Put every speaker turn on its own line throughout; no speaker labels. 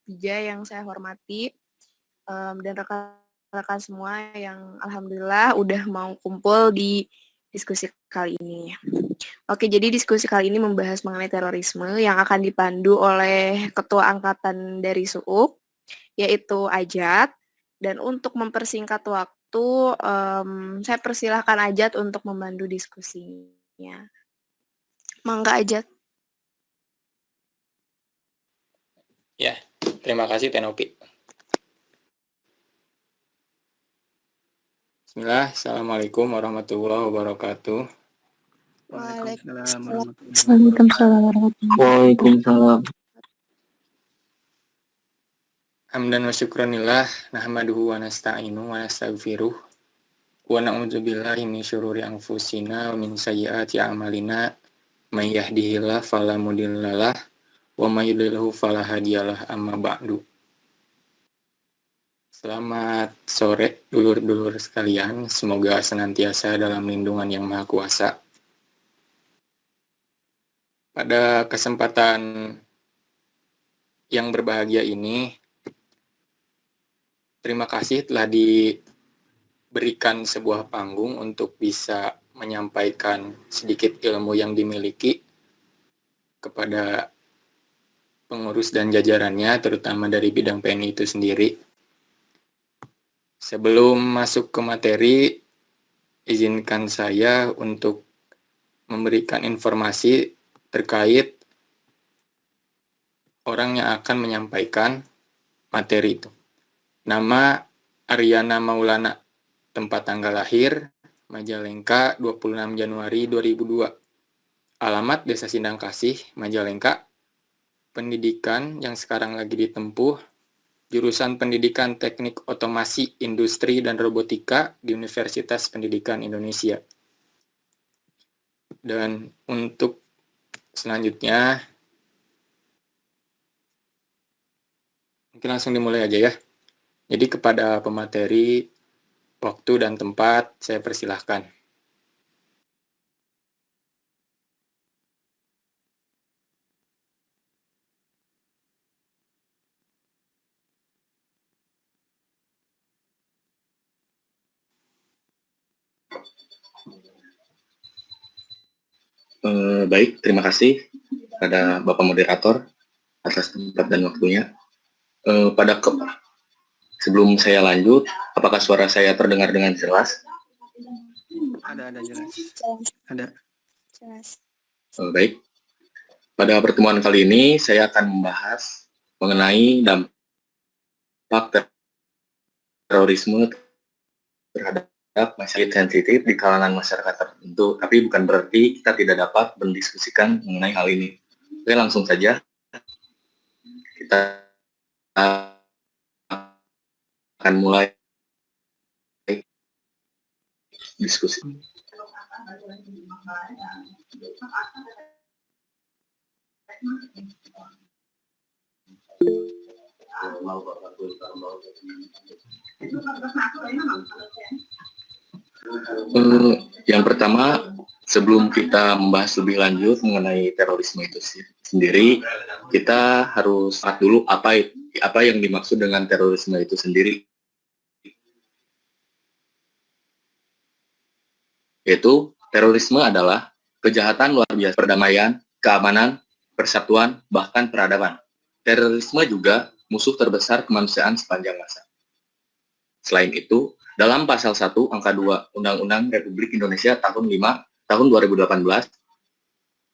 3 yang saya hormati, dan rekan-rekan semua yang alhamdulillah udah mau kumpul di diskusi kali ini. Oke, jadi diskusi kali ini membahas mengenai terorisme yang akan dipandu oleh Ketua Angkatan dari SUUP, yaitu Ajat. Dan untuk mempersingkat waktu, saya persilahkan Ajat untuk memandu diskusinya. Mangga Ajat.
Ya, terima kasih Tenopi. Bismillah, Assalamualaikum warahmatullahi wabarakatuh.
Waalaikumsalam
warahmatullahi wabarakatuh.
Hamdan wa syukranillah, nahmaduhu wa nasta'inu wa nastaghfiruh. Wa na'udzubillahi min syururi anfusina wa min sayyiati a'malina. May yahdihillahu fala mudhillalah wa may yudlilhu fala hadiyalah, amma ba'du. Selamat sore dulur-dulur sekalian, semoga senantiasa dalam lindungan Yang Maha Kuasa. Pada kesempatan yang berbahagia ini, terima kasih telah diberikan sebuah panggung untuk bisa menyampaikan sedikit ilmu yang dimiliki kepada pengurus dan jajarannya, terutama dari bidang PNI itu sendiri. Sebelum masuk ke materi, izinkan saya untuk memberikan informasi terkait orang yang akan menyampaikan materi itu. Nama Aryana Maulana, tempat tanggal lahir Majalengka 26 Januari 2002. Alamat Desa Sindang Kasih, Majalengka. Pendidikan yang sekarang lagi ditempuh jurusan Pendidikan Teknik Otomasi, Industri dan Robotika di Universitas Pendidikan Indonesia. Dan untuk selanjutnya mungkin langsung dimulai aja ya. Jadi kepada pemateri, waktu dan tempat saya persilahkan.
Baik, terima kasih pada Bapak Moderator atas tempat dan waktunya. Sebelum saya lanjut, apakah suara saya terdengar dengan jelas?
Ada jelas. Ada.
Jelas.
Baik. Pada pertemuan kali ini saya akan membahas mengenai dampak terorisme terhadap masyarakat sensitif di kalangan masyarakat tertentu, tapi bukan berarti kita tidak dapat mendiskusikan mengenai hal ini. Oke, langsung saja kita akan mulai diskusi. Yang pertama, sebelum kita membahas lebih lanjut mengenai terorisme itu sendiri, kita harus lihat dulu apa yang dimaksud dengan terorisme itu sendiri. Yaitu, terorisme adalah kejahatan luar biasa, perdamaian, keamanan, persatuan, bahkan peradaban. Terorisme juga musuh terbesar kemanusiaan sepanjang masa. Selain itu, dalam pasal 1 angka 2 Undang-Undang Republik Indonesia tahun 2018,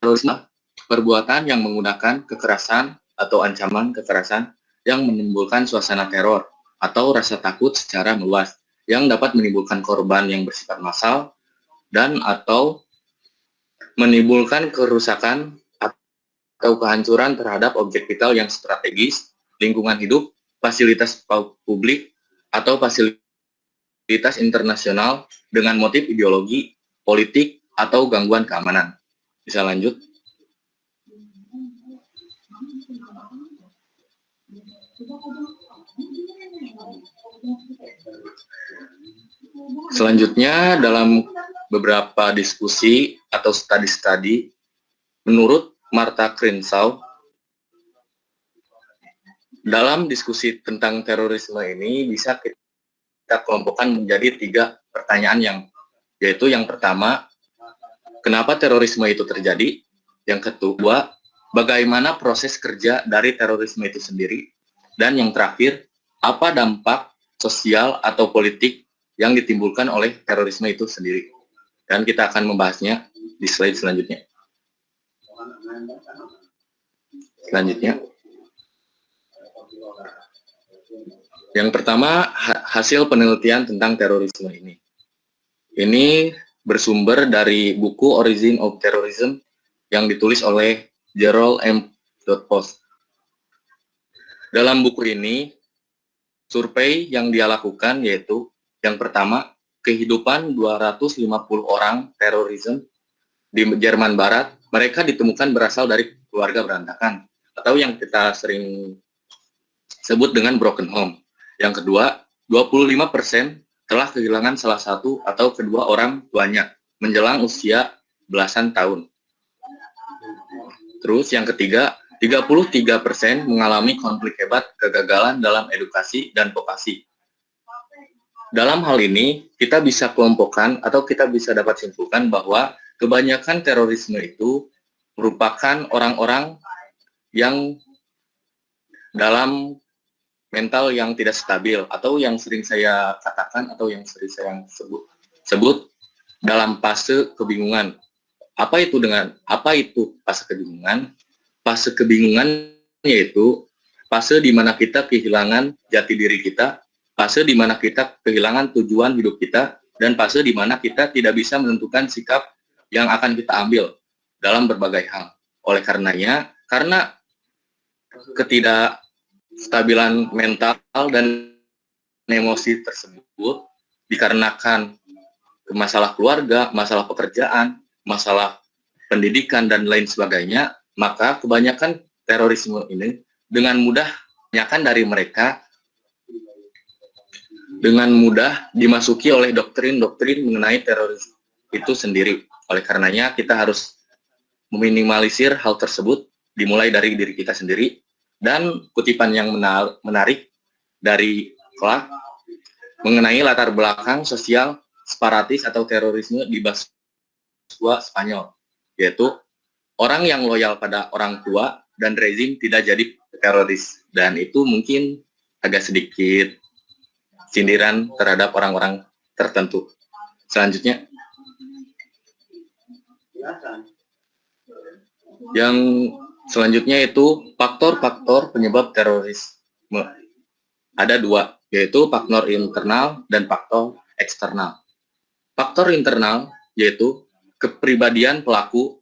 terorisme perbuatan yang menggunakan kekerasan atau ancaman kekerasan yang menimbulkan suasana teror atau rasa takut secara meluas yang dapat menimbulkan korban yang bersifat massal dan atau menimbulkan kerusakan atau kehancuran terhadap objek vital yang strategis, lingkungan hidup, fasilitas publik, atau fasilitas internasional dengan motif ideologi, politik, atau gangguan keamanan. Bisa lanjut? Selanjutnya, dalam beberapa diskusi atau studi menurut Martha Crenshaw, Dalam diskusi tentang terorisme ini bisa kita kelompokkan menjadi 3 pertanyaan yaitu yang pertama, kenapa terorisme itu terjadi? Yang kedua, bagaimana proses kerja dari terorisme itu sendiri? Dan yang terakhir, apa dampak sosial atau politik yang ditimbulkan oleh terorisme itu sendiri? Dan kita akan membahasnya di slide selanjutnya. Yang pertama, hasil penelitian tentang terorisme ini. Ini bersumber dari buku Origin of Terrorism yang ditulis oleh Gerald M. Post. Dalam buku ini, survei yang dia lakukan yaitu yang pertama, kehidupan 250 orang terorisme di Jerman Barat. Mereka ditemukan berasal dari keluarga berantakan atau yang kita sering sebut dengan broken home. Yang kedua, 25% telah kehilangan salah satu atau kedua orang tuanya menjelang usia belasan tahun. Terus yang ketiga, 33% mengalami konflik hebat kegagalan dalam edukasi dan vokasi. Dalam hal ini, kita bisa kelompokkan atau kita bisa dapat simpulkan bahwa kebanyakan terorisme itu merupakan orang-orang yang dalam mental yang tidak stabil atau yang sering saya katakan atau yang sering saya sebut dalam fase kebingungan. Apa itu fase kebingungan? Fase kebingungan yaitu fase di mana kita kehilangan jati diri kita, fase di mana kita kehilangan tujuan hidup kita, dan fase di mana kita tidak bisa menentukan sikap yang akan kita ambil dalam berbagai hal. Oleh karenanya, karena ketidakstabilan mental dan emosi tersebut dikarenakan masalah keluarga, masalah pekerjaan, masalah pendidikan, dan lain sebagainya, maka kebanyakan terorisme ini dengan mudah, kebanyakan dari mereka dengan mudah dimasuki oleh doktrin-doktrin mengenai terorisme itu sendiri. Oleh karenanya, kita harus meminimalisir hal tersebut, dimulai dari diri kita sendiri. Dan kutipan yang menarik dari Clark mengenai latar belakang sosial separatis atau terorisme di bahasa Spanyol, yaitu orang yang loyal pada orang tua dan rezim tidak jadi teroris. Dan itu mungkin agak sedikit sindiran terhadap orang-orang tertentu. Selanjutnya, yang selanjutnya itu faktor-faktor penyebab terorisme. Ada 2, yaitu faktor internal dan faktor eksternal. Faktor internal yaitu kepribadian pelaku,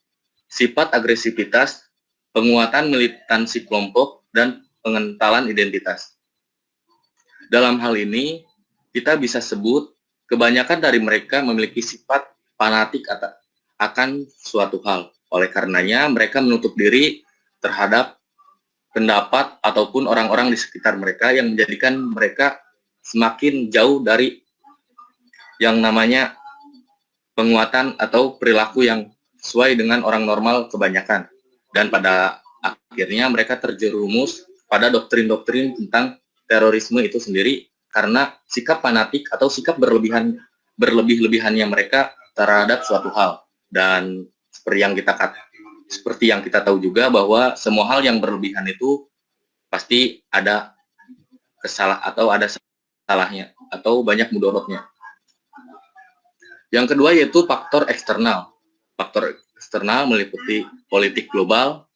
sifat agresivitas, penguatan militansi kelompok, dan pengentalan identitas. Dalam hal ini, kita bisa sebut kebanyakan dari mereka memiliki sifat fanatik akan suatu hal. Oleh karenanya, mereka menutup diri terhadap pendapat ataupun orang-orang di sekitar mereka yang menjadikan mereka semakin jauh dari yang namanya penguatan atau perilaku yang sesuai dengan orang normal kebanyakan. Dan pada akhirnya mereka terjerumus pada doktrin-doktrin tentang terorisme itu sendiri karena sikap fanatik atau sikap berlebih-lebihannya mereka terhadap suatu hal. Dan seperti yang kita tahu juga bahwa semua hal yang berlebihan itu pasti ada ada salahnya atau banyak mudorotnya. Yang kedua yaitu faktor eksternal. Faktor eksternal meliputi politik global,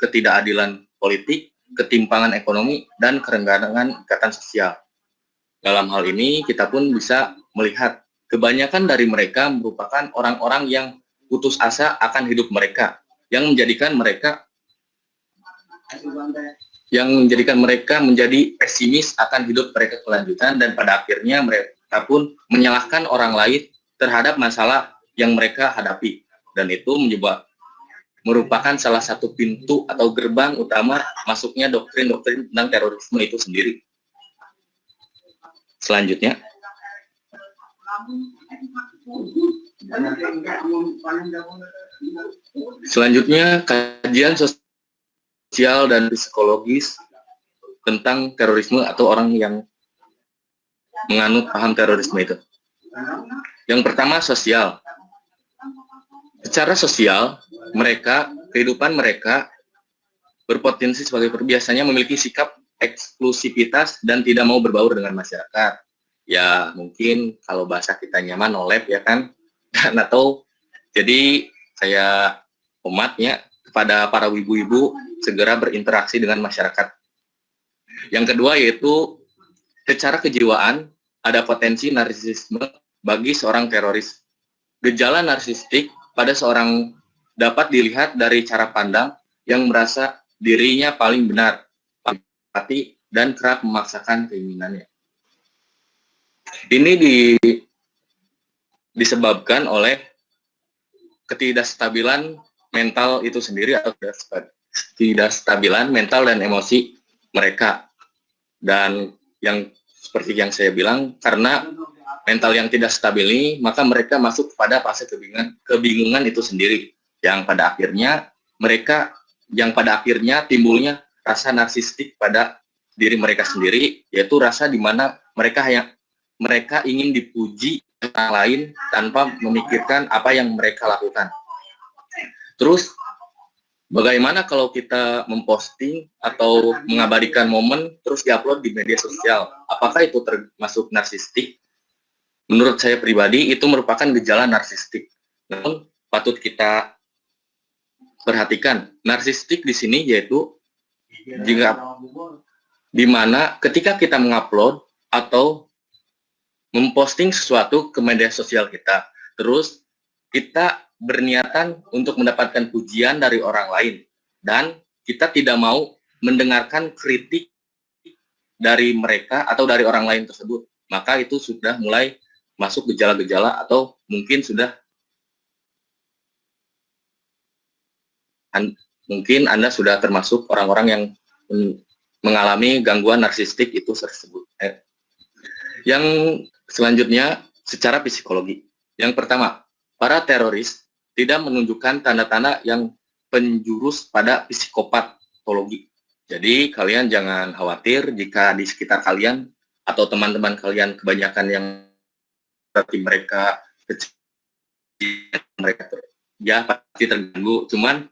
ketidakadilan politik, ketimpangan ekonomi, dan kerenggangan ikatan sosial. Dalam hal ini kita pun bisa melihat kebanyakan dari mereka merupakan orang-orang yang putus asa akan hidup mereka, yang menjadikan mereka menjadi pesimis akan hidup mereka kelanjutan, dan pada akhirnya mereka pun menyalahkan orang lain terhadap masalah yang mereka hadapi, dan itu merupakan salah satu pintu atau gerbang utama masuknya doktrin-doktrin tentang terorisme itu sendiri. Selanjutnya, kajian sosial dan psikologis tentang terorisme atau orang yang menganut paham terorisme itu. Yang pertama, sosial. Secara sosial, kehidupan mereka berpotensi sebagai biasanya memiliki sikap eksklusivitas dan tidak mau berbaur dengan masyarakat. Ya, mungkin kalau bahasa kita nyaman, no lab, ya kan? Dan atau, jadi saya umatnya kepada para ibu-ibu segera berinteraksi dengan masyarakat. Yang kedua yaitu, secara kejiwaan, ada potensi narsisisme bagi seorang teroris. Gejala narsistik pada seorang dapat dilihat dari cara pandang yang merasa dirinya paling benar, paling hati, dan kerap memaksakan keinginannya. Ini disebabkan oleh ketidakstabilan mental itu sendiri atau ketidakstabilan mental dan emosi mereka. Dan yang seperti yang saya bilang, karena mental yang tidak stabil ini, maka mereka masuk pada fase kebingungan itu sendiri, yang pada akhirnya timbulnya rasa narsistik pada diri mereka sendiri, yaitu rasa di mana mereka ingin dipuji orang lain tanpa memikirkan apa yang mereka lakukan. Terus, bagaimana kalau kita memposting atau mengabadikan momen terus diupload di media sosial? Apakah itu termasuk narsistik? Menurut saya pribadi, itu merupakan gejala narsistik. Namun, patut kita perhatikan, narsistik di sini yaitu di mana ketika kita mengupload atau memposting sesuatu ke media sosial kita, terus kita berniatan untuk mendapatkan pujian dari orang lain, dan kita tidak mau mendengarkan kritik dari mereka atau dari orang lain tersebut, maka itu sudah mulai masuk gejala-gejala atau mungkin Anda sudah termasuk orang-orang yang mengalami gangguan narsistik itu tersebut. Yang selanjutnya, secara psikologi. Yang pertama, para teroris tidak menunjukkan tanda-tanda yang penjurus pada psikopatologi. Jadi kalian jangan khawatir jika di sekitar kalian atau teman-teman kalian kebanyakan yang berarti mereka ya pasti terganggu, cuman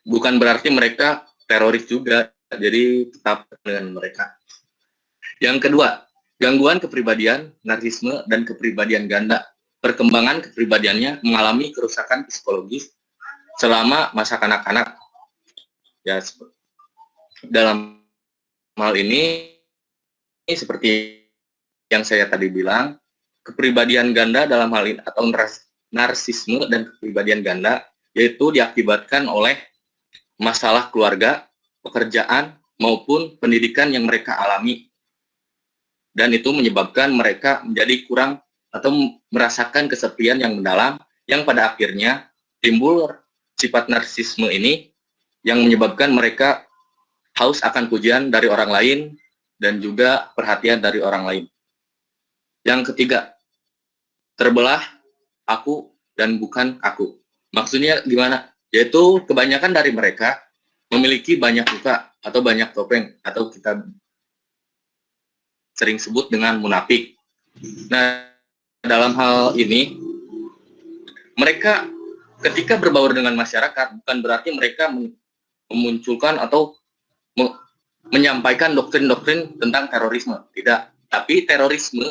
bukan berarti mereka teroris juga, jadi tetap dengan mereka. Yang kedua, gangguan kepribadian, narsisme, dan kepribadian ganda. Perkembangan kepribadiannya mengalami kerusakan psikologis selama masa kanak-kanak. Ya, dalam hal ini seperti yang saya tadi bilang, kepribadian ganda dalam hal ini atau narsisme dan kepribadian ganda yaitu diakibatkan oleh masalah keluarga, pekerjaan, maupun pendidikan yang mereka alami. Dan itu menyebabkan mereka menjadi kurang atau merasakan kesepian yang mendalam, yang pada akhirnya timbul sifat narsisme ini yang menyebabkan mereka haus akan pujian dari orang lain dan juga perhatian dari orang lain. Yang ketiga, terbelah aku dan bukan aku. Maksudnya gimana? Yaitu kebanyakan dari mereka memiliki banyak muka atau banyak topeng, atau kita sering sebut dengan munafik. Nah, dalam hal ini, mereka ketika berbaur dengan masyarakat, bukan berarti mereka memunculkan atau menyampaikan doktrin-doktrin tentang terorisme. Tidak. Tapi terorisme,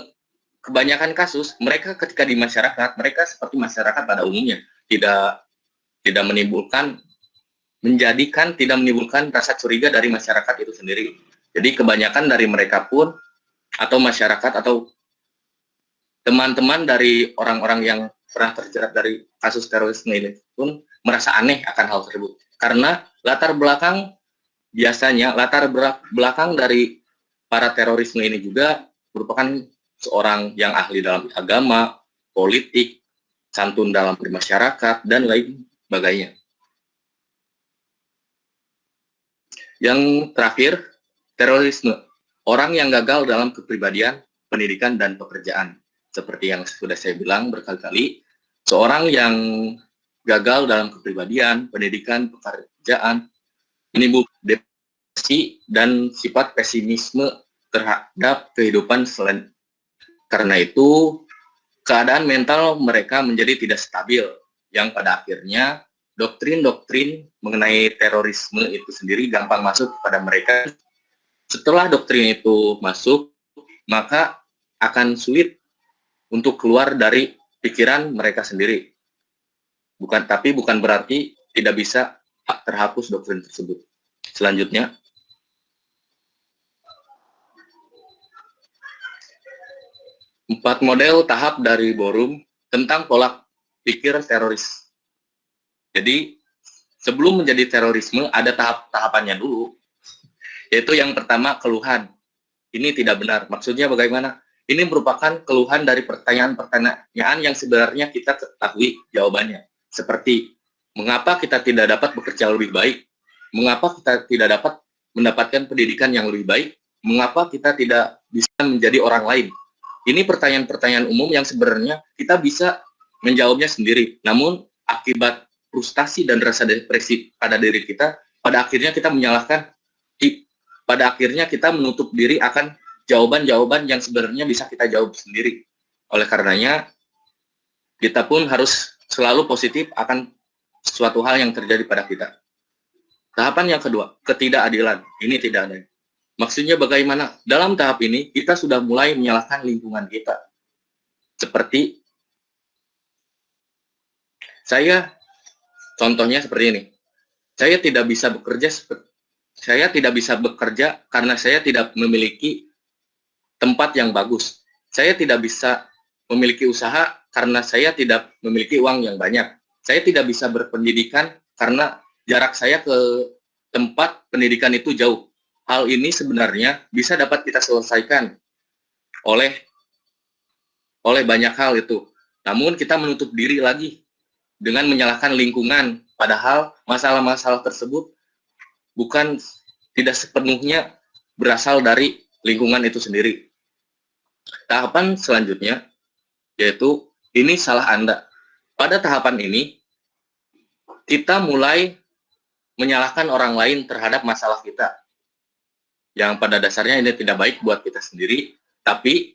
kebanyakan kasus, mereka ketika di masyarakat, mereka seperti masyarakat pada umumnya. Tidak menimbulkan rasa curiga dari masyarakat itu sendiri. Jadi kebanyakan dari mereka pun, atau masyarakat, atau teman-teman dari orang-orang yang pernah terjerat dari kasus terorisme ini pun merasa aneh akan hal tersebut. Karena latar belakang dari para terorisme ini juga merupakan seorang yang ahli dalam agama, politik, santun dalam bermasyarakat, dan lain sebagainya. Yang terakhir, terorisme. Orang yang gagal dalam kepribadian, pendidikan, dan pekerjaan. Seperti yang sudah saya bilang berkali-kali, seorang yang gagal dalam kepribadian, pendidikan, pekerjaan, menimbulkan dan sifat pesimisme terhadap kehidupan selain. Karena itu, keadaan mental mereka menjadi tidak stabil, yang pada akhirnya doktrin-doktrin mengenai terorisme itu sendiri gampang masuk kepada mereka. Setelah doktrin itu masuk, maka akan sulit untuk keluar dari pikiran mereka sendiri. Tapi bukan berarti tidak bisa terhapus doktrin tersebut. Selanjutnya, empat model tahap dari Borum tentang pola pikir teroris. Jadi, sebelum menjadi terorisme, ada tahap-tahapannya dulu. Yaitu yang pertama, keluhan. Ini tidak benar. Maksudnya bagaimana? Ini merupakan keluhan dari pertanyaan-pertanyaan yang sebenarnya kita ketahui jawabannya. Seperti, mengapa kita tidak dapat bekerja lebih baik? Mengapa kita tidak dapat mendapatkan pendidikan yang lebih baik? Mengapa kita tidak bisa menjadi orang lain? Ini pertanyaan-pertanyaan umum yang sebenarnya kita bisa menjawabnya sendiri. Namun, akibat frustasi dan rasa depresi pada diri kita, pada akhirnya kita menutup diri akan jawaban-jawaban yang sebenarnya bisa kita jawab sendiri. Oleh karenanya, kita pun harus selalu positif akan suatu hal yang terjadi pada kita. Tahapan yang kedua, ketidakadilan. Ini tidak ada. Maksudnya bagaimana? Dalam tahap ini, kita sudah mulai menyalahkan lingkungan kita. Seperti, contohnya seperti ini. Saya tidak bisa bekerja karena saya tidak memiliki tempat yang bagus. Saya tidak bisa memiliki usaha karena saya tidak memiliki uang yang banyak. Saya tidak bisa berpendidikan karena jarak saya ke tempat pendidikan itu jauh. Hal ini sebenarnya bisa dapat kita selesaikan oleh banyak hal itu. Namun kita menutup diri lagi dengan menyalahkan lingkungan, padahal masalah-masalah tersebut tidak sepenuhnya berasal dari lingkungan itu sendiri. Tahapan selanjutnya, yaitu ini salah Anda. Pada tahapan ini, kita mulai menyalahkan orang lain terhadap masalah kita. Yang pada dasarnya ini tidak baik buat kita sendiri, tapi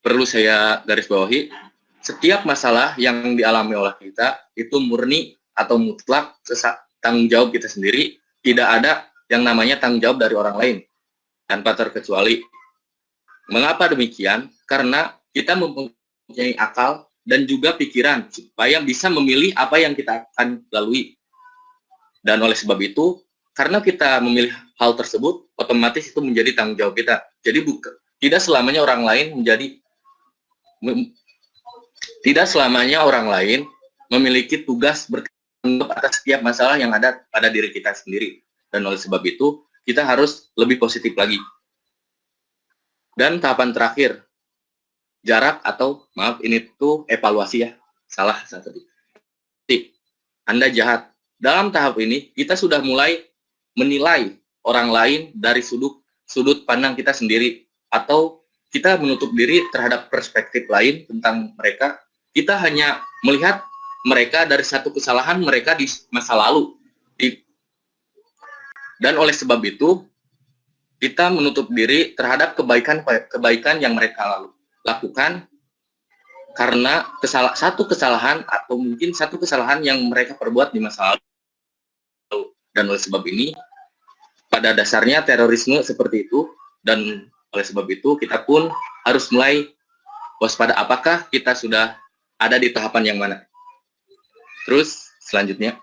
perlu saya garis bawahi, setiap masalah yang dialami oleh kita itu murni atau mutlak tanggung jawab kita sendiri, tidak ada yang namanya tanggung jawab dari orang lain, tanpa terkecuali. Mengapa demikian? Karena kita mempunyai akal dan juga pikiran, supaya bisa memilih apa yang kita akan lalui. Dan oleh sebab itu, karena kita memilih hal tersebut, otomatis itu menjadi tanggung jawab kita. Jadi tidak selamanya orang lain memiliki tugas bertanggung jawab atas setiap masalah yang ada pada diri kita sendiri. Dan oleh sebab itu, kita harus lebih positif lagi. Dan tahapan terakhir, jarak ini tuh evaluasi ya. Salah tadi. Anda jahat. Dalam tahap ini, kita sudah mulai menilai orang lain dari sudut pandang kita sendiri, atau kita menutup diri terhadap perspektif lain tentang mereka. Kita hanya melihat mereka dari satu kesalahan mereka di masa lalu. Dan oleh sebab itu, kita menutup diri terhadap kebaikan yang mereka lakukan, karena satu kesalahan atau mungkin satu kesalahan yang mereka perbuat di masa lalu. Dan oleh sebab ini, pada dasarnya terorisme seperti itu, dan oleh sebab itu kita pun harus mulai waspada apakah kita sudah ada di tahapan yang mana. Terus selanjutnya,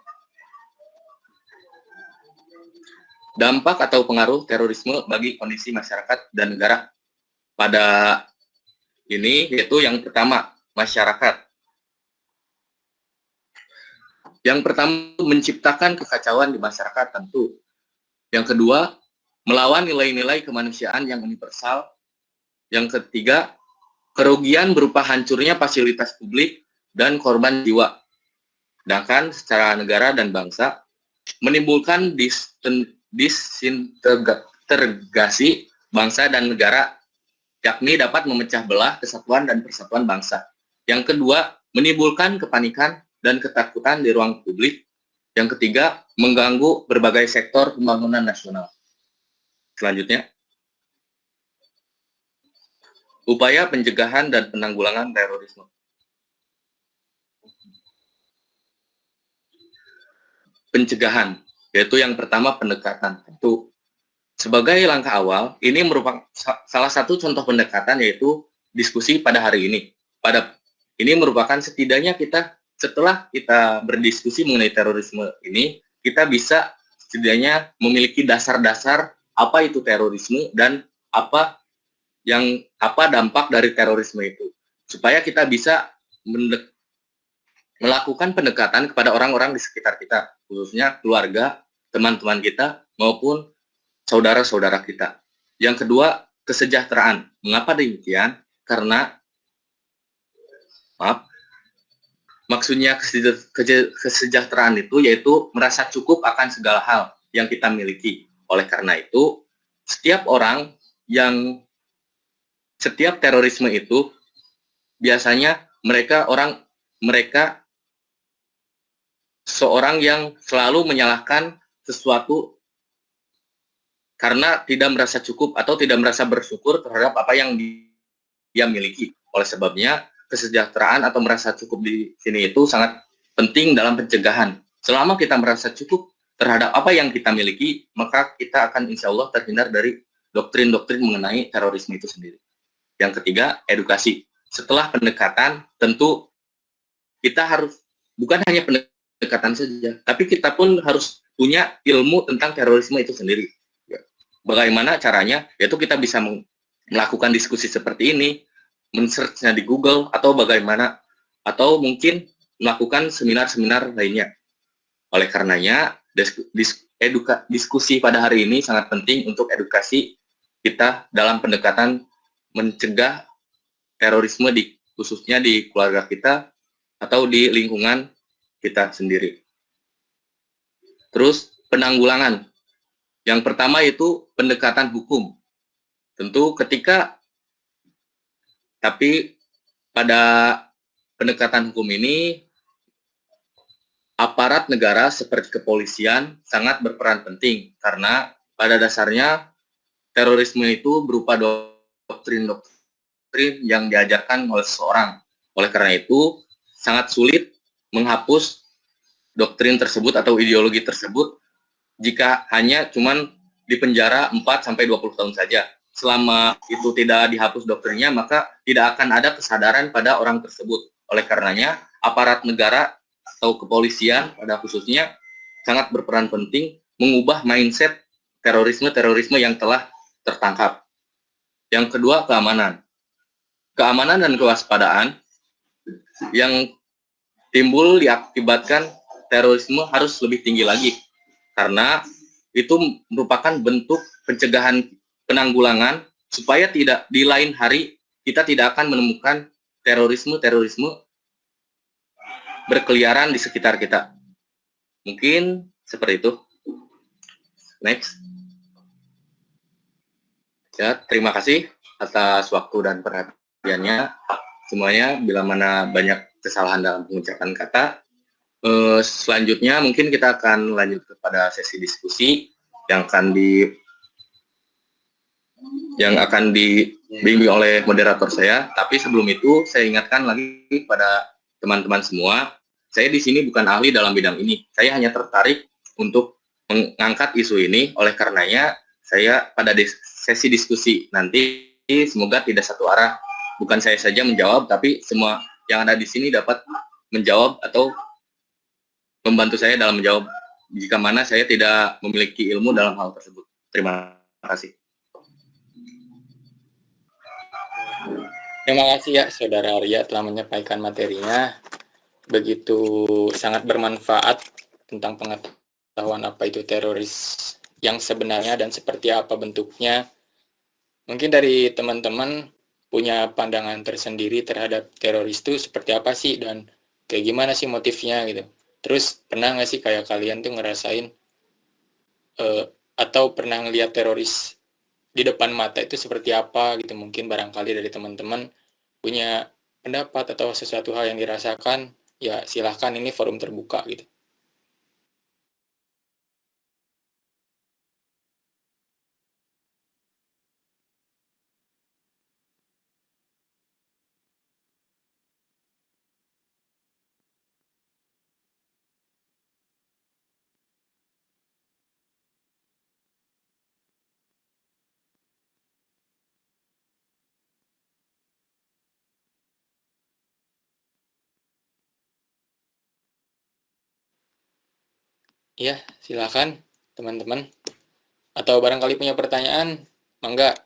dampak atau pengaruh terorisme bagi kondisi masyarakat dan negara. Pada ini yaitu yang pertama, masyarakat. Yang pertama, menciptakan kekacauan di masyarakat tentu. Yang kedua, melawan nilai-nilai kemanusiaan yang universal. Yang ketiga, kerugian berupa hancurnya fasilitas publik dan korban jiwa. Sedangkan secara negara dan bangsa, menimbulkan disintegrasi bangsa dan negara, yakni dapat memecah belah kesatuan dan persatuan bangsa. Yang kedua, menimbulkan kepanikan dan ketakutan di ruang publik. Yang ketiga, mengganggu berbagai sektor pembangunan nasional. Selanjutnya, upaya pencegahan dan penanggulangan terorisme. Pencegahan, yaitu yang pertama pendekatan. Itu sebagai langkah awal, ini merupakan salah satu contoh pendekatan yaitu diskusi pada hari ini. Ini merupakan setidaknya kita setelah kita berdiskusi mengenai terorisme ini, kita bisa setidaknya memiliki dasar-dasar apa itu terorisme dan apa dampak dari terorisme itu, supaya kita bisa melakukan pendekatan kepada orang-orang di sekitar kita, khususnya keluarga, teman-teman kita, maupun saudara-saudara kita. Yang kedua, kesejahteraan. Mengapa demikian? Karena, maksudnya kesejahteraan itu yaitu merasa cukup akan segala hal yang kita miliki. Oleh karena itu, setiap terorisme itu biasanya mereka seorang yang selalu menyalahkan sesuatu karena tidak merasa cukup atau tidak merasa bersyukur terhadap apa yang dia miliki. Oleh sebabnya, kesejahteraan atau merasa cukup di sini itu sangat penting dalam pencegahan. Selama kita merasa cukup terhadap apa yang kita miliki, maka kita akan insya Allah terhindar dari doktrin-doktrin mengenai terorisme itu sendiri. Yang ketiga, edukasi. Setelah pendekatan, tentu kita harus, bukan hanya pendekatan saja, tapi kita pun harus punya ilmu tentang terorisme itu sendiri. Bagaimana caranya? Yaitu kita bisa melakukan diskusi seperti ini, men-search-nya di Google, atau bagaimana, atau mungkin melakukan seminar-seminar lainnya. Oleh karenanya, diskusi pada hari ini sangat penting untuk edukasi kita dalam pendekatan mencegah terorisme khususnya di keluarga kita atau di lingkungan kita sendiri. Terus penanggulangan. Yang pertama itu pendekatan hukum. Tentu tapi pada pendekatan hukum ini aparat negara seperti kepolisian sangat berperan penting karena pada dasarnya terorisme itu berupa doktrin yang diajarkan oleh seseorang. Oleh karena itu sangat sulit menghapus doktrin tersebut atau ideologi tersebut jika hanya cuman dipenjara 4-20 tahun saja. Selama itu tidak dihapus doktrinnya, maka tidak akan ada kesadaran pada orang tersebut. Oleh karenanya, aparat negara atau kepolisian pada khususnya sangat berperan penting mengubah mindset terorisme yang telah tertangkap. Yang kedua, keamanan. Keamanan dan kewaspadaan yang timbul diakibatkan terorisme harus lebih tinggi lagi. Karena itu merupakan bentuk pencegahan penanggulangan supaya tidak di lain hari kita tidak akan menemukan terorisme berkeliaran di sekitar kita. Mungkin seperti itu. Next. Ya, terima kasih atas waktu dan perhatiannya semuanya. Bila mana banyak kesalahan dalam pengucapan kata, selanjutnya mungkin kita akan lanjut kepada sesi diskusi yang akan dibimbing oleh moderator saya. Tapi sebelum itu saya ingatkan lagi kepada teman-teman semua, saya di sini bukan ahli dalam bidang ini. Saya hanya tertarik untuk mengangkat isu ini. Oleh karenanya saya pada sesi diskusi nanti semoga tidak satu arah. Bukan saya saja menjawab, tapi semua yang ada di sini dapat menjawab atau membantu saya dalam menjawab jika mana saya tidak memiliki ilmu dalam hal tersebut. Terima kasih.
Terima kasih ya Saudara Arya telah menyampaikan materinya. Begitu sangat bermanfaat tentang pengetahuan apa itu teroris yang sebenarnya dan seperti apa bentuknya. Mungkin dari teman-teman punya pandangan tersendiri terhadap teroris itu seperti apa sih dan kayak gimana sih motifnya gitu. Terus pernah nggak sih kayak kalian tuh ngerasain atau pernah ngelihat teroris di depan mata itu seperti apa gitu. Mungkin barangkali dari teman-teman punya pendapat atau sesuatu hal yang dirasakan, ya silahkan, ini forum terbuka gitu. Ya, silakan teman-teman. Atau barangkali punya pertanyaan, mangga.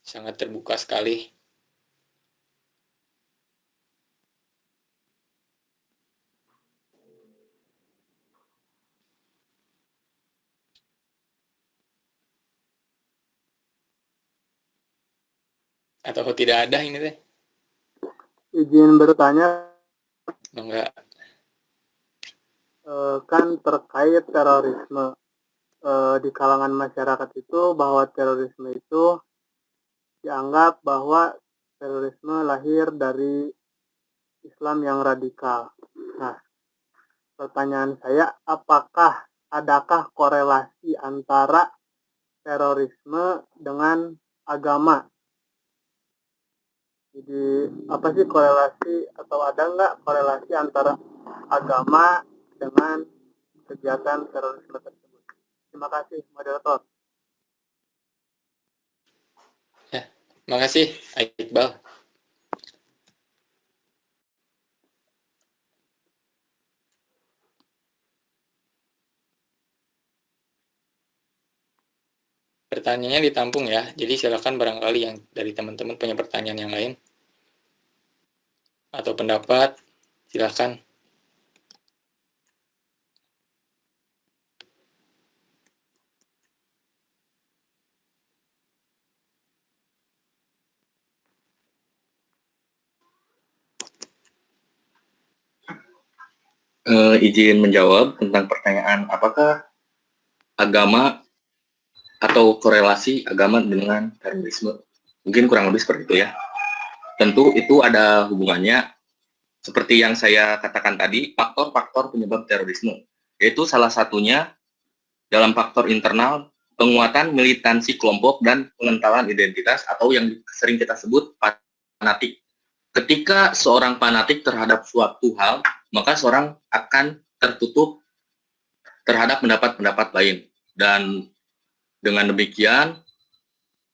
Sangat terbuka sekali. Atau tidak ada ini teh?
Izin bertanya,
Mangga.
kan terkait terorisme di kalangan masyarakat itu bahwa terorisme itu dianggap bahwa terorisme lahir dari Islam yang radikal. Nah, pertanyaan saya, adakah korelasi antara terorisme dengan agama? Jadi, apa sih korelasi atau ada nggak korelasi antara agama dengan kegiatan terorisme tersebut? Terima kasih, moderator.
Ya, makasih Iqbal. Pertanyaannya ditampung ya. Jadi silakan barangkali yang dari teman-teman punya pertanyaan yang lain atau pendapat, silakan.
Izin menjawab tentang pertanyaan apakah agama atau korelasi agama dengan terorisme. Mungkin kurang lebih seperti itu ya. Tentu itu ada hubungannya seperti yang saya katakan tadi, faktor-faktor penyebab terorisme. Yaitu salah satunya dalam faktor internal penguatan militansi kelompok dan pengentalan identitas atau yang sering kita sebut fanatik. Ketika seorang fanatik terhadap suatu hal, maka seorang akan tertutup terhadap pendapat-pendapat lain. Dan dengan demikian,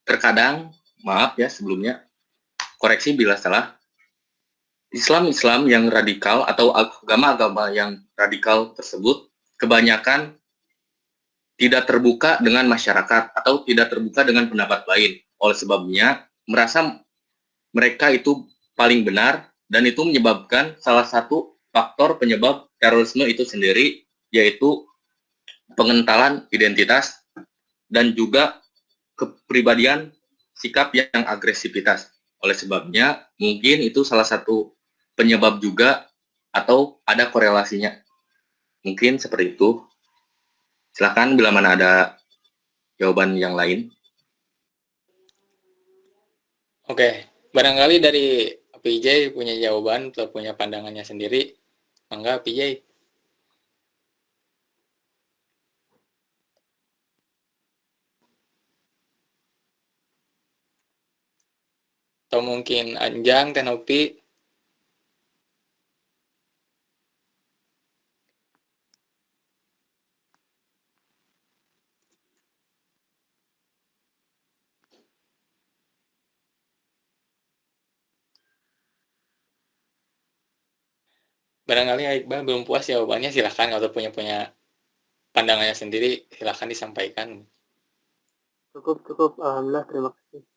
terkadang, maaf ya sebelumnya, koreksi bila salah, Islam yang radikal atau agama-agama yang radikal tersebut kebanyakan tidak terbuka dengan masyarakat atau tidak terbuka dengan pendapat lain. Oleh sebabnya, merasa mereka itu paling benar dan itu menyebabkan salah satu faktor penyebab terorisme itu sendiri, yaitu pengentalan identitas dan juga kepribadian sikap yang agresivitas. Oleh sebabnya, mungkin itu salah satu penyebab juga atau ada korelasinya. Mungkin seperti itu. Silakan bila mana ada jawaban yang lain.
Oke, barangkali dari PJ punya jawaban atau punya pandangannya sendiri. Mangga PJ. Atau mungkin Anjang, Tenopi. Barangkali Iqbal belum puas jawabannya, silahkan. Kalau punya pandangannya sendiri, silahkan disampaikan.
Cukup. Alhamdulillah, terima kasih.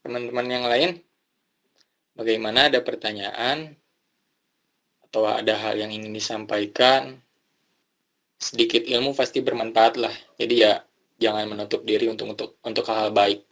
Teman-teman yang lain, bagaimana, ada pertanyaan atau ada hal yang ingin disampaikan? Sedikit ilmu pasti bermanfaat lah. Jadi ya jangan menutup diri untuk hal-hal baik.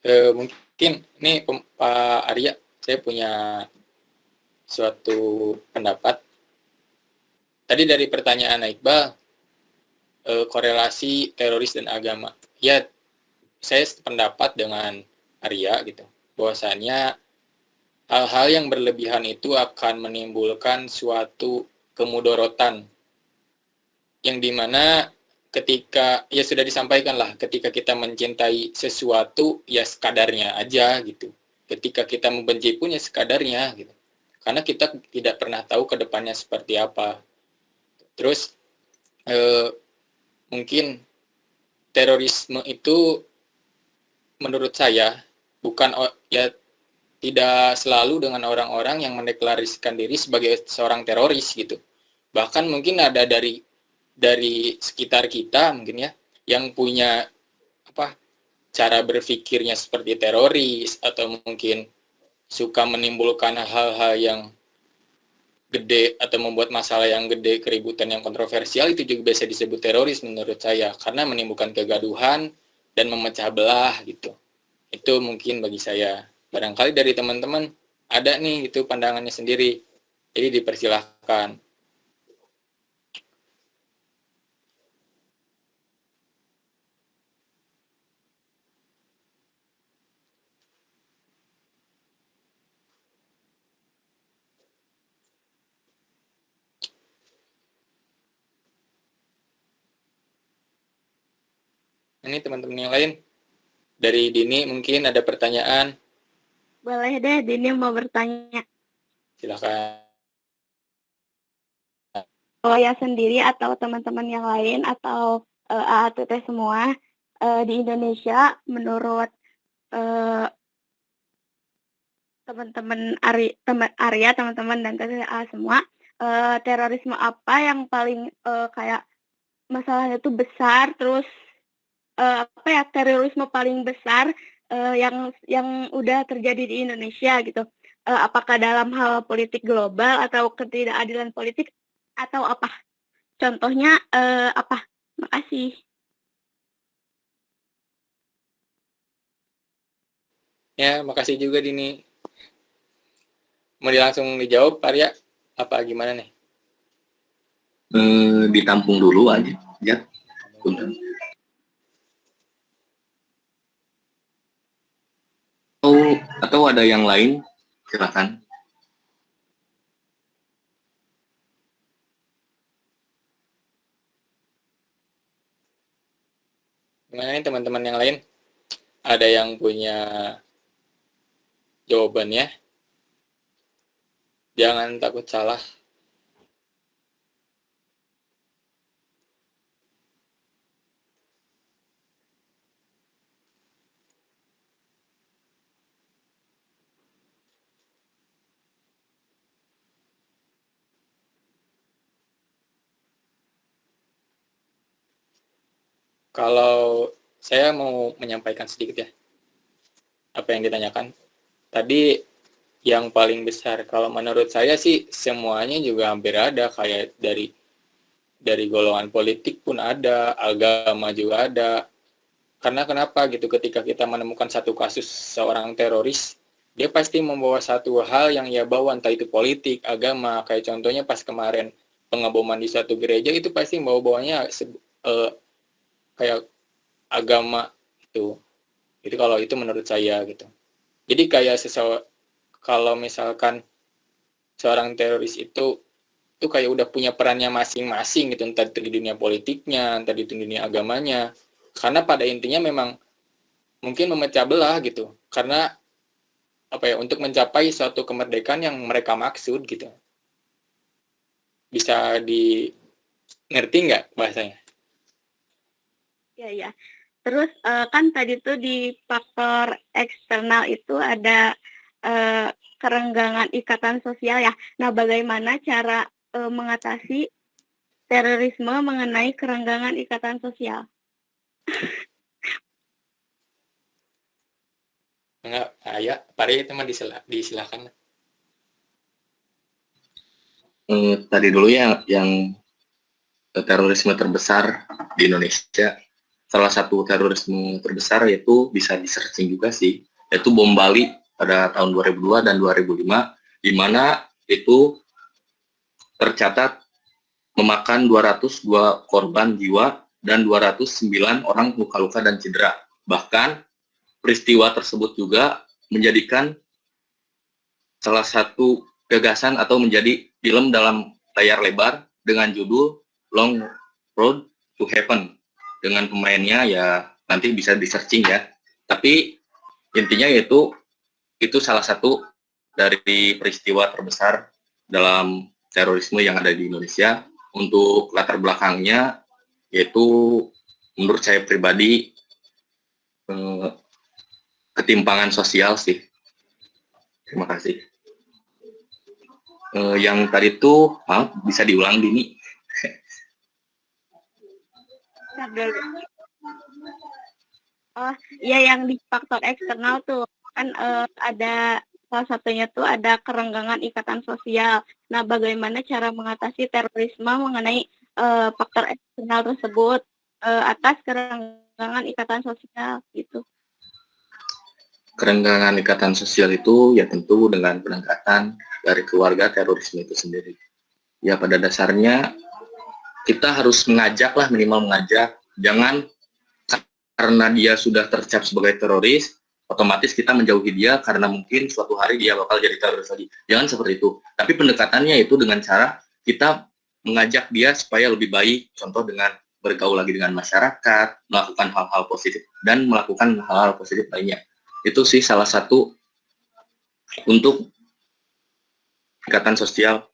Mungkin ini Pak Arya, saya punya suatu pendapat. Tadi dari pertanyaan Iqbal, korelasi teroris dan agama. Ya, saya sependapat dengan Arya gitu. Bahwasannya hal-hal yang berlebihan itu akan menimbulkan suatu kemudorotan yang dimana ketika ya sudah disampaikan lah, ketika kita mencintai sesuatu ya sekadarnya aja gitu. Ketika kita membenci pun ya sekadarnya gitu. Karena kita tidak pernah tahu ke depannya seperti apa. Terus mungkin terorisme itu menurut saya bukan ya tidak selalu dengan orang-orang yang mendeklarasikan diri sebagai seorang teroris gitu. Bahkan mungkin ada dari sekitar kita mungkin ya yang punya cara berpikirnya seperti teroris atau mungkin suka menimbulkan hal-hal yang gede atau membuat masalah yang gede, keributan yang kontroversial, itu juga bisa disebut teroris menurut saya karena menimbulkan kegaduhan dan memecah belah gitu. Itu mungkin bagi saya. Barangkali dari teman-teman ada nih itu pandangannya sendiri. Jadi dipersilahkan. Ini teman-teman yang lain. Dari Dini mungkin ada pertanyaan.
Boleh deh, Dini mau bertanya.
Silakan.
Saya sendiri atau teman-teman yang lain atau AATT semua di Indonesia, menurut teman-teman Arya, teman-teman dan TTA semua, terorisme apa yang paling kayak masalahnya itu besar, terus terorisme paling besar yang udah terjadi di Indonesia gitu. Apakah dalam hal politik global atau ketidakadilan politik atau apa? Contohnya apa? Makasih.
Ya, makasih juga Dini. Mau langsung dijawab, Arya? Apa gimana nih?
Ditampung dulu aja. Ya. Atau ada yang lain? Silakan.
Gimana nih teman-teman yang lain? Ada yang punya jawabannya? Jangan takut salah. Kalau saya mau menyampaikan sedikit ya, apa yang ditanyakan. Tadi yang paling besar, kalau menurut saya sih semuanya juga hampir ada, kayak dari golongan politik pun ada, agama juga ada. Karena kenapa gitu, ketika kita menemukan satu kasus seorang teroris, dia pasti membawa satu hal yang ia bawa, entah itu politik, agama. Kayak contohnya pas kemarin pengeboman di suatu gereja, itu pasti bawa-bawanya kayak agama itu. Jadi kalau itu menurut saya gitu. Jadi kayak kalau misalkan seorang teroris itu kayak udah punya perannya masing-masing gitu, entah itu di dunia politiknya, entah di dunia agamanya. Karena pada intinya memang mungkin memecah belah gitu. Karena untuk mencapai suatu kemerdekaan yang mereka maksud gitu. Bisa ngerti nggak bahasanya?
Ya. Terus kan tadi tuh di faktor eksternal itu ada kerenggangan ikatan sosial ya. Nah, bagaimana cara mengatasi terorisme mengenai kerenggangan ikatan sosial?
Enggak, ya, Pari itu mah disilahkan.
Tadi dulu ya yang terorisme terbesar di Indonesia. Salah satu terorisme terbesar yaitu bisa di-searching juga sih, yaitu bom Bali pada tahun 2002 dan 2005, di mana itu tercatat memakan 202 korban jiwa dan 209 orang luka-luka dan cedera. Bahkan peristiwa tersebut juga menjadikan salah satu gagasan atau menjadi film dalam layar lebar dengan judul Long Road to Heaven. Dengan pemainnya ya nanti bisa di searching ya. Tapi intinya yaitu itu salah satu dari peristiwa terbesar dalam terorisme yang ada di Indonesia. Untuk latar belakangnya yaitu menurut saya pribadi ketimpangan sosial sih. Terima kasih. Yang tadi tuh bisa diulang Dini.
Oh iya, yang di faktor eksternal tuh kan ada salah satunya tuh ada kerenggangan ikatan sosial. Nah, bagaimana cara mengatasi terorisme mengenai faktor eksternal tersebut atas kerenggangan ikatan sosial gitu.
Kerenggangan ikatan sosial itu ya tentu dengan pendekatan dari keluarga terorisme itu sendiri. Ya pada dasarnya kita harus mengajak lah, minimal mengajak. Jangan karena dia sudah tercap sebagai teroris, otomatis kita menjauhi dia karena mungkin suatu hari dia bakal jadi teroris lagi. Jangan seperti itu. Tapi pendekatannya itu dengan cara kita mengajak dia supaya lebih baik, contoh dengan bergaul lagi dengan masyarakat, melakukan hal-hal positif, dan melakukan hal-hal positif lainnya. Itu sih salah satu untuk ikatan sosial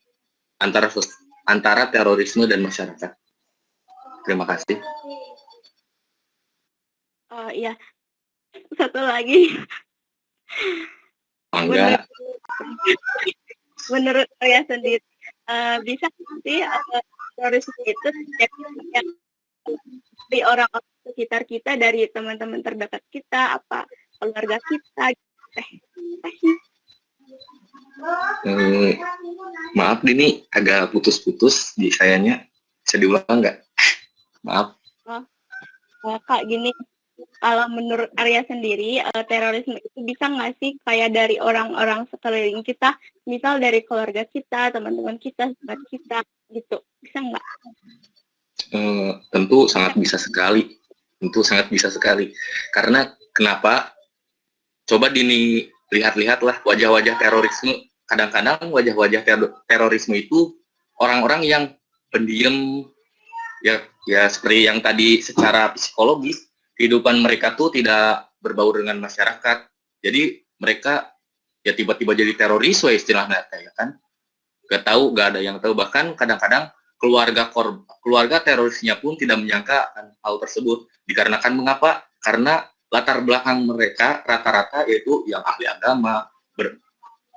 antara terorisme dan masyarakat. Terima kasih.
Oh iya, satu lagi.
Enggak.
Menurut saya sendiri, bisa sih terorisme itu dari orang-orang sekitar kita, dari teman-teman terdekat kita, apa keluarga kita.
Maaf Dini, agak putus-putus di sayanya. Bisa diulang nggak? Maaf.
Kak, gini, kalau menurut Arya sendiri, terorisme itu bisa nggak sih kayak dari orang-orang sekeliling kita, misal dari keluarga kita, teman-teman kita, sahabat kita, gitu, bisa nggak?
Tentu sangat bisa sekali. Tentu sangat bisa sekali. Karena kenapa? Coba Dini lihat-lihatlah wajah-wajah terorisme. Kadang-kadang wajah-wajah terorisme itu orang-orang yang pendiam, ya seperti yang tadi secara psikologis, kehidupan mereka tuh tidak berbaur dengan masyarakat. Jadi mereka ya tiba-tiba jadi teroris istilahnya ya kan. Gak tahu, gak ada yang tahu. Bahkan kadang-kadang keluarga terorisnya pun tidak menyangka hal tersebut. Dikarenakan mengapa? Karena latar belakang mereka rata-rata yaitu yang ahli agama,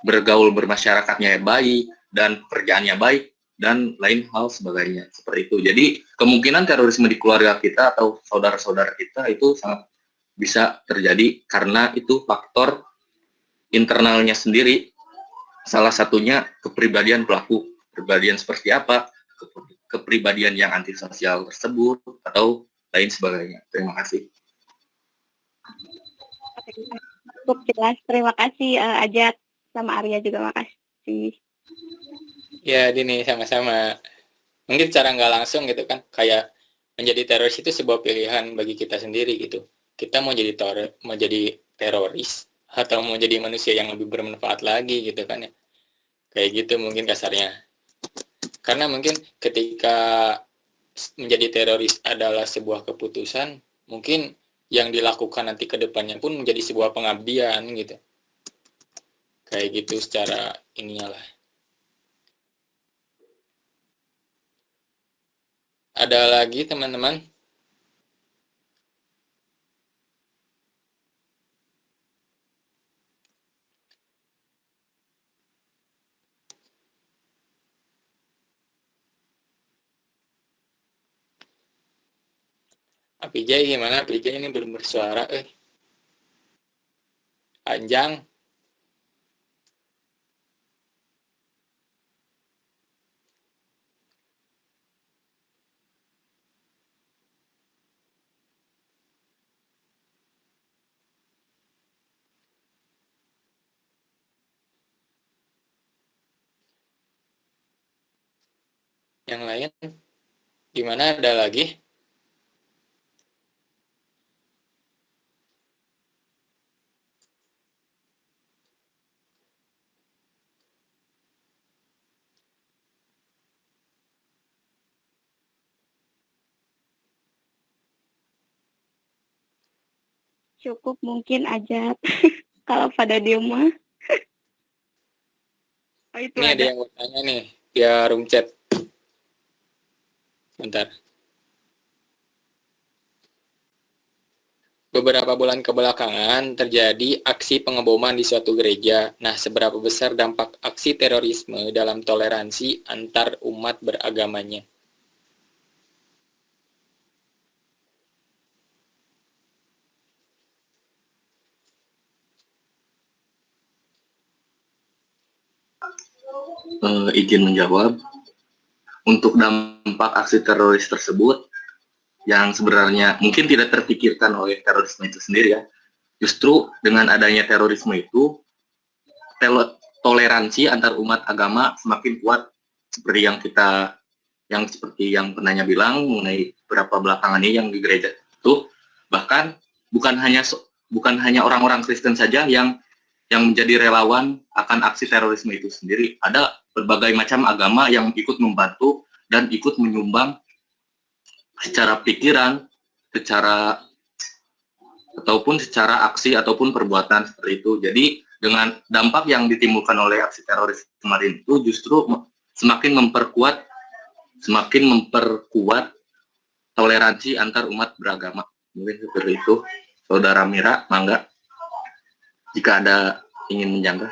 bergaul bermasyarakatnya baik, dan pekerjaannya baik, dan lain hal sebagainya. Seperti itu. Jadi kemungkinan terorisme di keluarga kita atau saudara-saudara kita itu sangat bisa terjadi karena itu faktor internalnya sendiri. Salah satunya kepribadian pelaku. Kepribadian seperti apa? Kepribadian yang antisosial tersebut atau lain sebagainya. Terima kasih.
Cukup jelas. Terima kasih Ajat, sama Arya juga makasih.
Ya Dini, sama-sama. Mungkin cara nggak langsung gitu kan, kayak menjadi teroris itu sebuah pilihan bagi kita sendiri gitu. Kita mau jadi teroris atau mau jadi manusia yang lebih bermanfaat lagi gitu kan ya. Kayak gitu mungkin kasarnya. Karena mungkin ketika menjadi teroris adalah sebuah keputusan, mungkin yang dilakukan nanti ke depannya pun menjadi sebuah pengabdian gitu. Kayak gitu secara ininya lah. Ada lagi teman-teman? Apijay gimana? Apijay ini belum bersuara. Panjang. Yang lain? Gimana? Ada lagi?
cukup mungkin aja. Kalau pada diem mah. Oh, itu
Ini ada
ada.
yang mau tanya nih, via room chat. Bentar. Beberapa bulan kebelakangan terjadi aksi pengeboman di suatu gereja. Nah, seberapa besar dampak aksi terorisme dalam toleransi antar umat beragamanya?
Izin menjawab. Untuk dampak aksi teroris tersebut, yang sebenarnya mungkin tidak terpikirkan oleh terorisme itu sendiri ya. Justru dengan adanya terorisme itu, toleransi antar umat agama semakin kuat seperti seperti yang penanya bilang mengenai beberapa belakangan ini yang di gereja itu, bahkan bukan hanya orang-orang Kristen saja yang menjadi relawan akan aksi terorisme itu sendiri. Ada berbagai macam agama yang ikut membantu dan ikut menyumbang secara pikiran, secara aksi ataupun perbuatan seperti itu. Jadi dengan dampak yang ditimbulkan oleh aksi teroris kemarin itu justru semakin memperkuat toleransi antar umat beragama. Mungkin seperti itu. Saudara Mira, mangga jika ada ingin menjangka.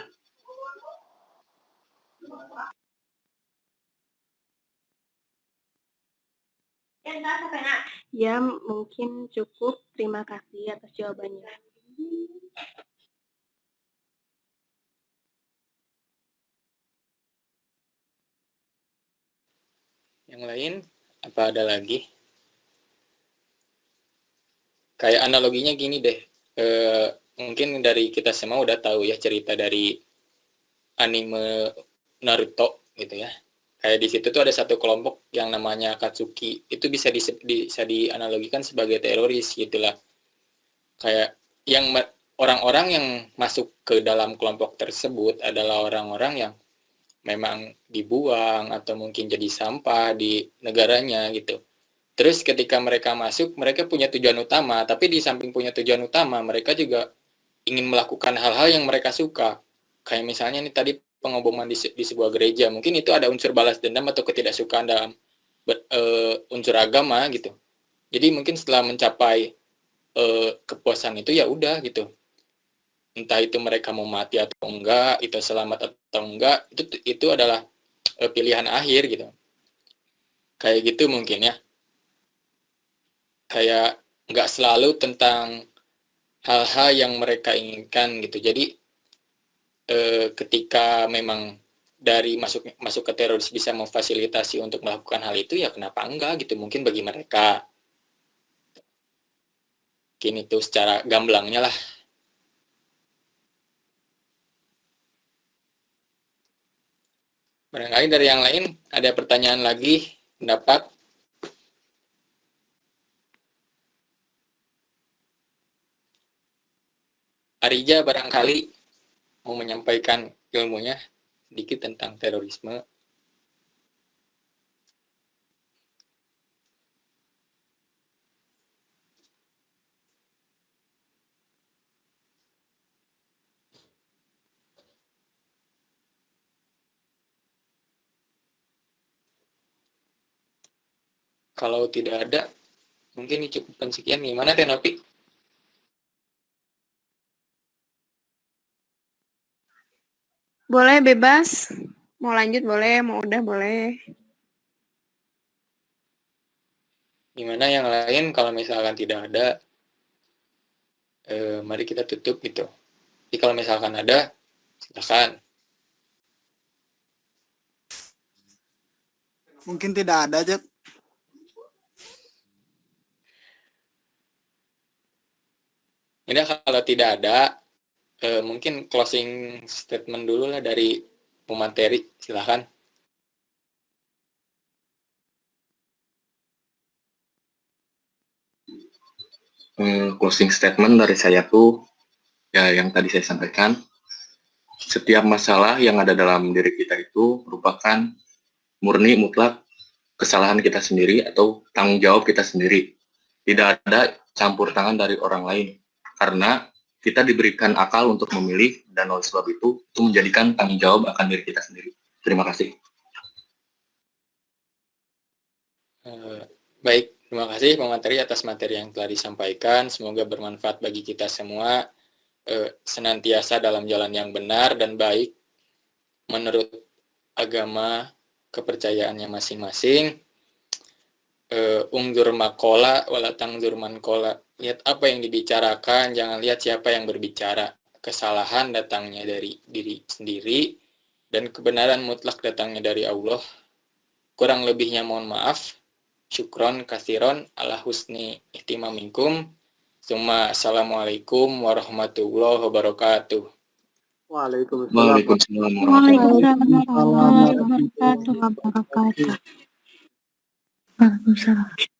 Ya, mungkin cukup. Terima kasih atas jawabannya.
Yang lain, apa ada lagi? Kayak analoginya gini deh. Mungkin dari kita semua udah tahu ya cerita dari anime Naruto gitu ya. Kayak di situ tuh ada satu kelompok yang namanya Akatsuki. Itu bisa dianalogikan sebagai teroris gitulah. Kayak yang orang-orang yang masuk ke dalam kelompok tersebut adalah orang-orang yang memang dibuang atau mungkin jadi sampah di negaranya gitu. Terus ketika mereka masuk, mereka punya tujuan utama, tapi di samping punya tujuan utama, mereka juga ingin melakukan hal-hal yang mereka suka. Kayak misalnya nih tadi pengeboman di sebuah gereja, mungkin itu ada unsur balas dendam atau ketidaksukaan dalam unsur agama gitu. Jadi mungkin setelah mencapai kepuasan itu ya udah gitu. Entah itu mereka mau mati atau enggak, itu selamat atau enggak, itu adalah pilihan akhir gitu. Kayak gitu mungkin ya. Kayak nggak selalu tentang hal-hal yang mereka inginkan gitu. Jadi ketika memang dari masuk ke teroris bisa memfasilitasi untuk melakukan hal itu, ya kenapa enggak gitu, mungkin bagi mereka. Mungkin itu secara gamblangnya lah. Barangkali dari yang lain ada pertanyaan lagi, pendapat? Arija barangkali mau menyampaikan ilmunya sedikit tentang terorisme. Kalau tidak ada, mungkin dicukupkan sekian. Gimana Tenopi?
Boleh bebas. Mau lanjut boleh, mau udah boleh.
Gimana yang lain kalau misalkan tidak ada, mari kita tutup gitu. Jadi kalau misalkan ada, silakan.
Mungkin tidak ada aja.
Ini kalau tidak ada, mungkin closing statement dulu lah dari pemateri, silakan.
Closing statement dari saya tuh ya yang tadi saya sampaikan, setiap masalah yang ada dalam diri kita itu merupakan murni mutlak kesalahan kita sendiri atau tanggung jawab kita sendiri. Tidak ada campur tangan dari orang lain. karena kita diberikan akal untuk memilih, dan oleh sebab itu menjadikan tanggung jawab akan diri kita sendiri. Terima kasih.
Baik, terima kasih Pak Materi atas materi yang telah disampaikan. Semoga bermanfaat bagi kita semua, senantiasa dalam jalan yang benar dan baik menurut agama kepercayaannya masing-masing. Ungdur makola wala tangdur mankola. Lihat apa yang dibicarakan, jangan lihat siapa yang berbicara. Kesalahan datangnya dari diri sendiri dan kebenaran mutlak datangnya dari Allah. Kurang lebihnya mohon maaf. Syukron kasiron ala husni ihtimaminkum. Summa assalamualaikum warahmatullahi wabarakatuh.
Waalaikumsalam.
Waalaikumsalam.
Waalaikumsalam warahmatullahi wabarakatuh.
Waalaikumsalam.